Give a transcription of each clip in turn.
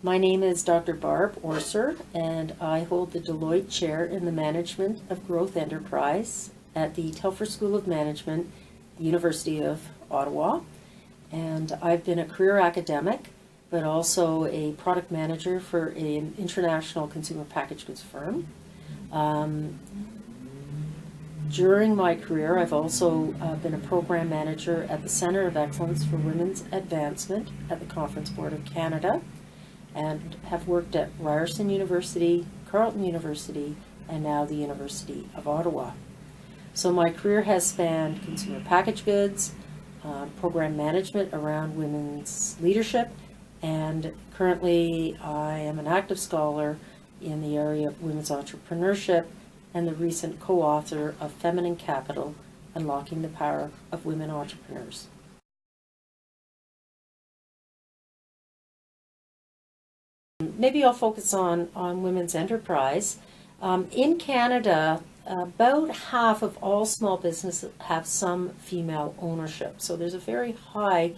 My name is Dr. Barb Orser, and I hold the Deloitte Chair in the Management of Growth Enterprise at the Telfer School of Management, the University of Ottawa. And I've been a career academic, but also a product manager for an international consumer packaged goods firm. During my career, I've also been a program manager at the Centre of Excellence for Women's Advancement at the Conference Board of Canada, and have worked at Ryerson University, Carleton University, and now the University of Ottawa. So my career has spanned consumer packaged goods, program management around women's leadership, and currently I am an active scholar in the area of women's entrepreneurship and the recent co-author of Feminine Capital, Unlocking the Power of Women Entrepreneurs. Maybe I'll focus on women's enterprise. In Canada, about half of all small businesses have some female ownership. So there's a very high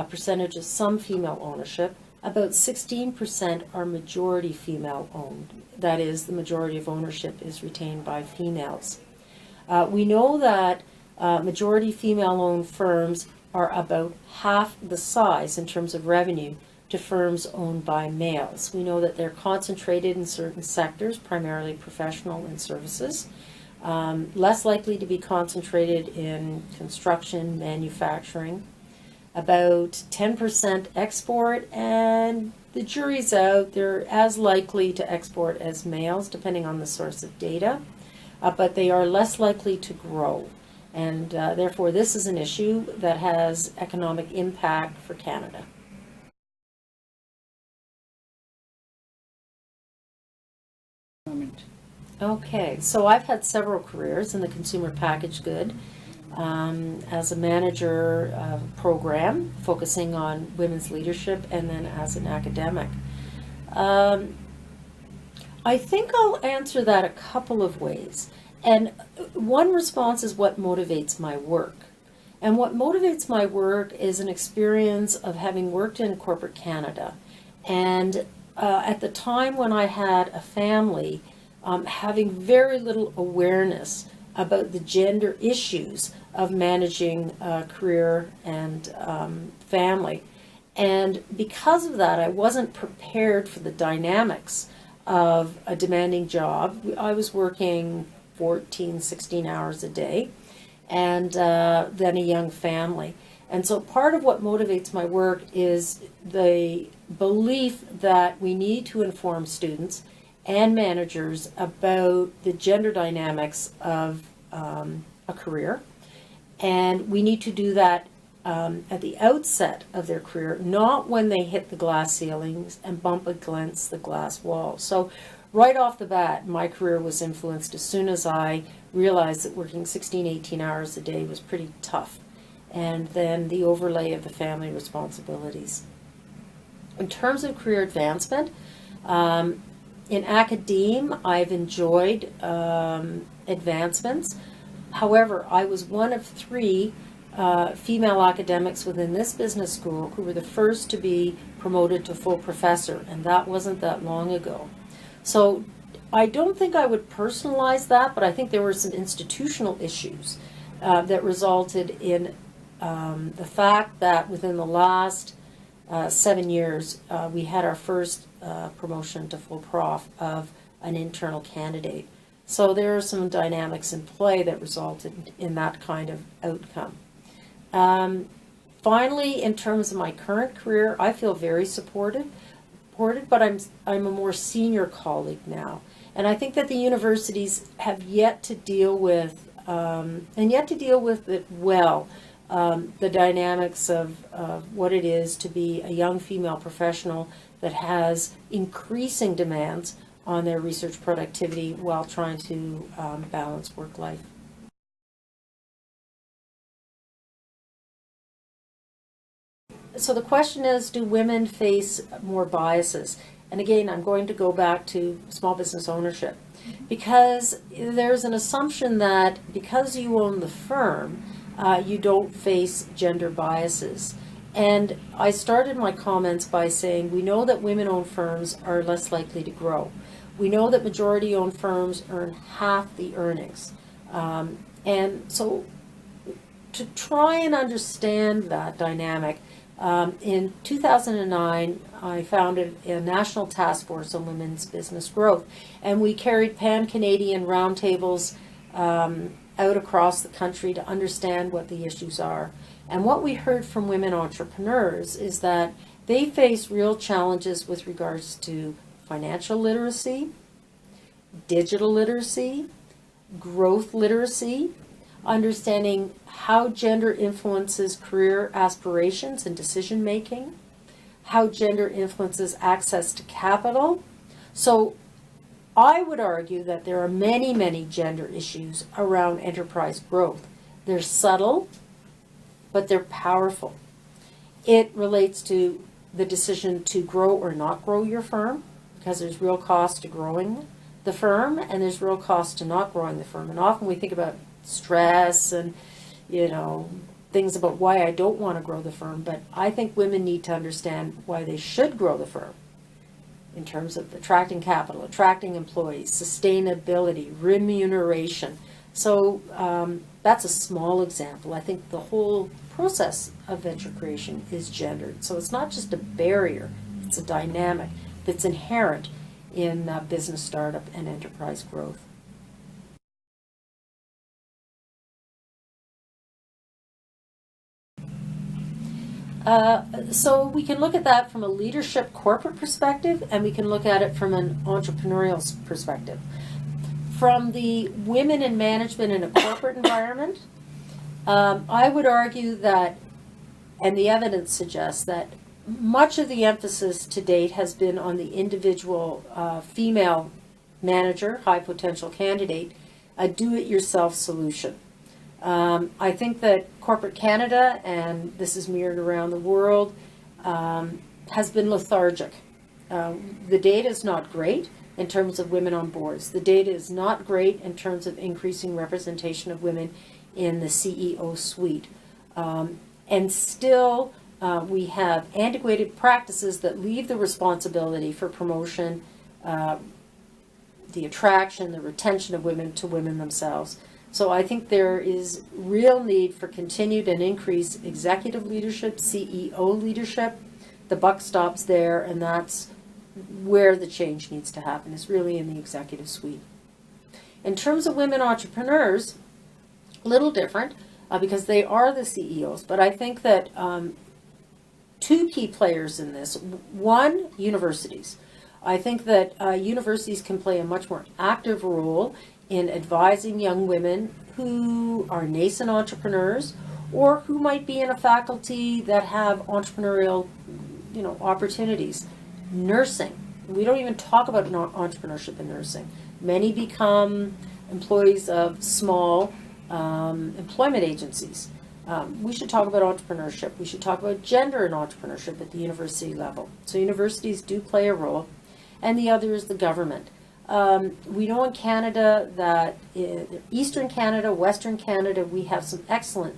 percentage of some female ownership. About 16% are majority female owned. That is, the majority of ownership is retained by females. We know that majority female owned firms are about half the size in terms of revenue to firms owned by males. We know that they're concentrated in certain sectors, primarily professional and services, less likely to be concentrated in construction, manufacturing, about 10% export, and the jury's out. They're as likely to export as males, depending on the source of data, but they are less likely to grow. And therefore, this is an issue that has economic impact for Canada. Okay, so I've had several careers in the consumer packaged good as a manager of a program focusing on women's leadership, and then as an academic. I think I'll answer that a couple of ways. And one response is what motivates my work. And what motivates my work is an experience of having worked in corporate Canada. And at the time when I had a family, having very little awareness about the gender issues of managing career and family. And because of that, I wasn't prepared for the dynamics of a demanding job. I was working 14, 16 hours a day, and then a young family. And so part of what motivates my work is the belief that we need to inform students and managers about the gender dynamics of a career. And we need to do that at the outset of their career, not when they hit the glass ceilings and bump against the glass wall. So right off the bat, my career was influenced as soon as I realized that working 16, 18 hours a day was pretty tough. And then the overlay of the family responsibilities. In terms of career advancement, in academe, I've enjoyed advancements. However, I was one of 3 female academics within this business school who were the first to be promoted to full professor, and that wasn't that long ago. So I don't think I would personalize that, but I think there were some institutional issues that resulted in the fact that within the last 7 years, we had our first promotion to full prof of an internal candidate. So there are some dynamics in play that resulted in that kind of outcome. Finally, in terms of my current career, I feel very supported, but I'm a more senior colleague now. And I think that the universities have yet to deal with, and yet to deal with it well, the dynamics of what it is to be a young female professional that has increasing demands on their research productivity while trying to balance work life. So the question is, do women face more biases? And again, I'm going to go back to small business ownership, because there's an assumption that because you own the firm, you don't face gender biases. And I started my comments by saying we know that women-owned firms are less likely to grow. We know that majority-owned firms earn half the earnings. And so to try and understand that dynamic, in 2009, I founded a national task force on women's business growth, and we carried pan-Canadian roundtables out across the country to understand what the issues are. And what we heard from women entrepreneurs is that they face real challenges with regards to financial literacy, digital literacy, growth literacy, understanding how gender influences career aspirations and decision making, how gender influences access to capital. So I would argue that there are many, many gender issues around enterprise growth. They're subtle, but they're powerful. It relates to the decision to grow or not grow your firm, because there's real cost to growing the firm and there's real cost to not growing the firm. And often we think about stress and, things about why I don't want to grow the firm, but I think women need to understand why they should grow the firm in terms of attracting capital, attracting employees, sustainability, remuneration. So that's a small example. I think the whole process of venture creation is gendered. So it's not just a barrier, it's a dynamic that's inherent in business startup and enterprise growth. So we can look at that from a leadership corporate perspective, and we can look at it from an entrepreneurial perspective. From the women in management in a corporate environment, I would argue that, and the evidence suggests that much of the emphasis to date has been on the individual female manager, high potential candidate, a do-it-yourself solution. I think that corporate Canada, and this is mirrored around the world, has been lethargic. The data is not great in terms of women on boards. The data is not great in terms of increasing representation of women in the CEO suite. And still, we have antiquated practices that leave the responsibility for promotion, the attraction, the retention of women to women themselves. So I think there is real need for continued and increased executive leadership, CEO leadership. The buck stops there, and that's where the change needs to happen, is really in the executive suite. In terms of women entrepreneurs, a little different because they are the CEOs, but I think that two key players in this. One, universities. I think that universities can play a much more active role in advising young women who are nascent entrepreneurs or who might be in a faculty that have entrepreneurial, opportunities. Nursing. We don't even talk about entrepreneurship in nursing. Many become employees of small employment agencies. We should talk about entrepreneurship. We should talk about gender in entrepreneurship at the university level. So universities do play a role. And the other is the government. We know in Canada that in Eastern Canada, Western Canada, we have some excellent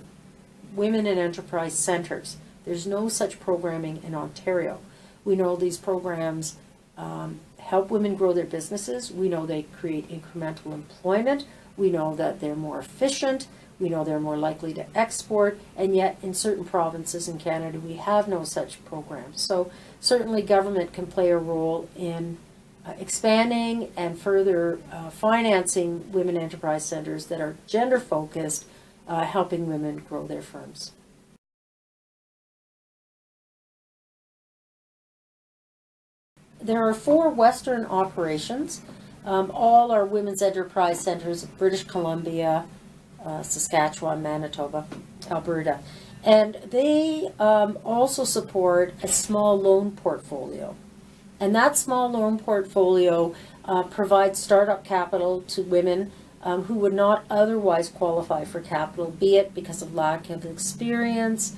women in enterprise centers. There's no such programming in Ontario. We know these programs help women grow their businesses. We know they create incremental employment. We know that they're more efficient. We know they're more likely to export. And yet in certain provinces in Canada, we have no such programs. So certainly government can play a role in expanding and further financing women enterprise centers that are gender focused, helping women grow their firms. There are 4 Western operations. All are women's enterprise centers of British Columbia, Saskatchewan, Manitoba, Alberta. And they also support a small loan portfolio. And that small loan portfolio provides startup capital to women who would not otherwise qualify for capital, be it because of lack of experience,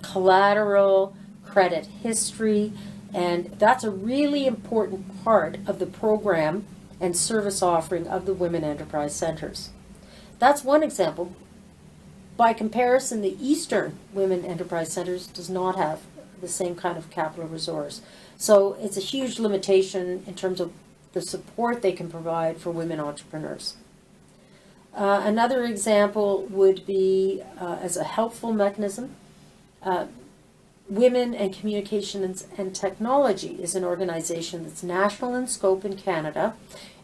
collateral, credit history. And that's a really important part of the program and service offering of the Women Enterprise Centers. That's one example. By comparison, the Eastern Women Enterprise Centers does not have the same kind of capital resource. So it's a huge limitation in terms of the support they can provide for women entrepreneurs. Another example would be, as a helpful mechanism, Women and Communications and Technology is an organization that's national in scope in Canada,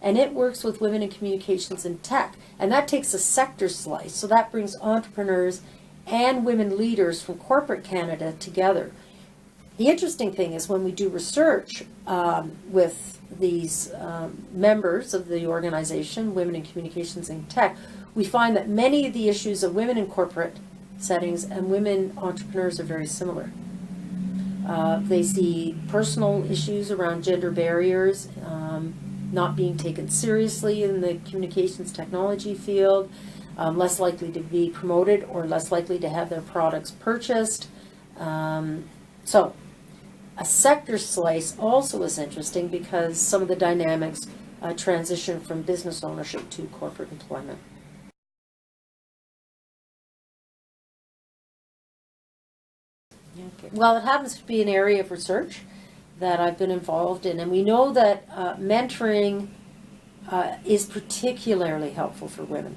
and it works with women in communications and tech, and that takes a sector slice, so that brings entrepreneurs and women leaders from corporate Canada together. The interesting thing is when we do research with these members of the organization, Women in Communications and Tech, we find that many of the issues of women in corporate settings and women entrepreneurs are very similar. They see personal issues around gender barriers, not being taken seriously in the communications technology field, less likely to be promoted or less likely to have their products purchased. So a sector slice also is interesting because some of the dynamics transition from business ownership to corporate employment. Okay. Well, it happens to be an area of research that I've been involved in, and we know that mentoring is particularly helpful for women.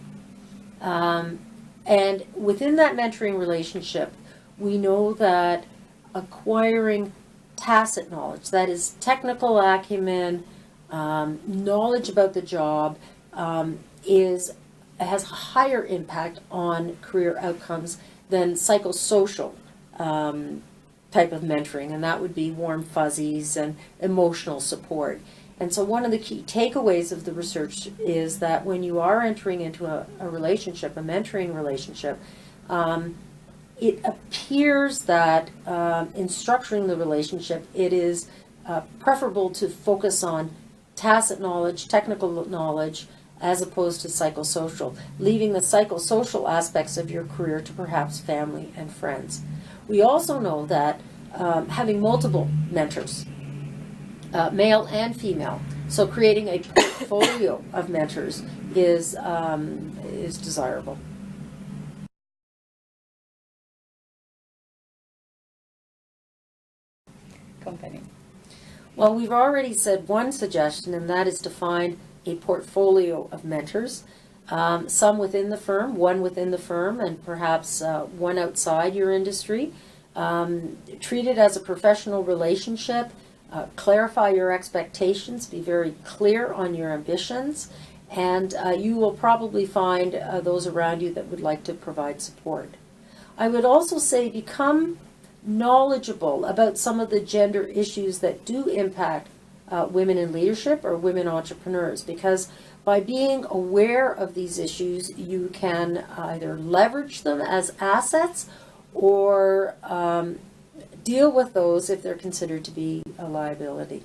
And within that mentoring relationship, we know that acquiring tacit knowledge, that is technical acumen, knowledge about the job, has a higher impact on career outcomes than psychosocial type of mentoring, and that would be warm fuzzies and emotional support. And so one of the key takeaways of the research is that when you are entering into a relationship, a mentoring relationship, it appears that in structuring the relationship, it is preferable to focus on tacit knowledge, technical knowledge, as opposed to psychosocial, leaving the psychosocial aspects of your career to perhaps family and friends. We also know that having multiple mentors, male and female, so creating a portfolio of mentors is desirable. Company. Well, we've already said one suggestion, and that is to find a portfolio of mentors, some within the firm, one within the firm, and perhaps one outside your industry. Treat it as a professional relationship. Clarify your expectations. Be very clear on your ambitions, and you will probably find those around you that would like to provide support. I would also say become knowledgeable about some of the gender issues that do impact women in leadership or women entrepreneurs, because by being aware of these issues, you can either leverage them as assets or deal with those if they're considered to be a liability.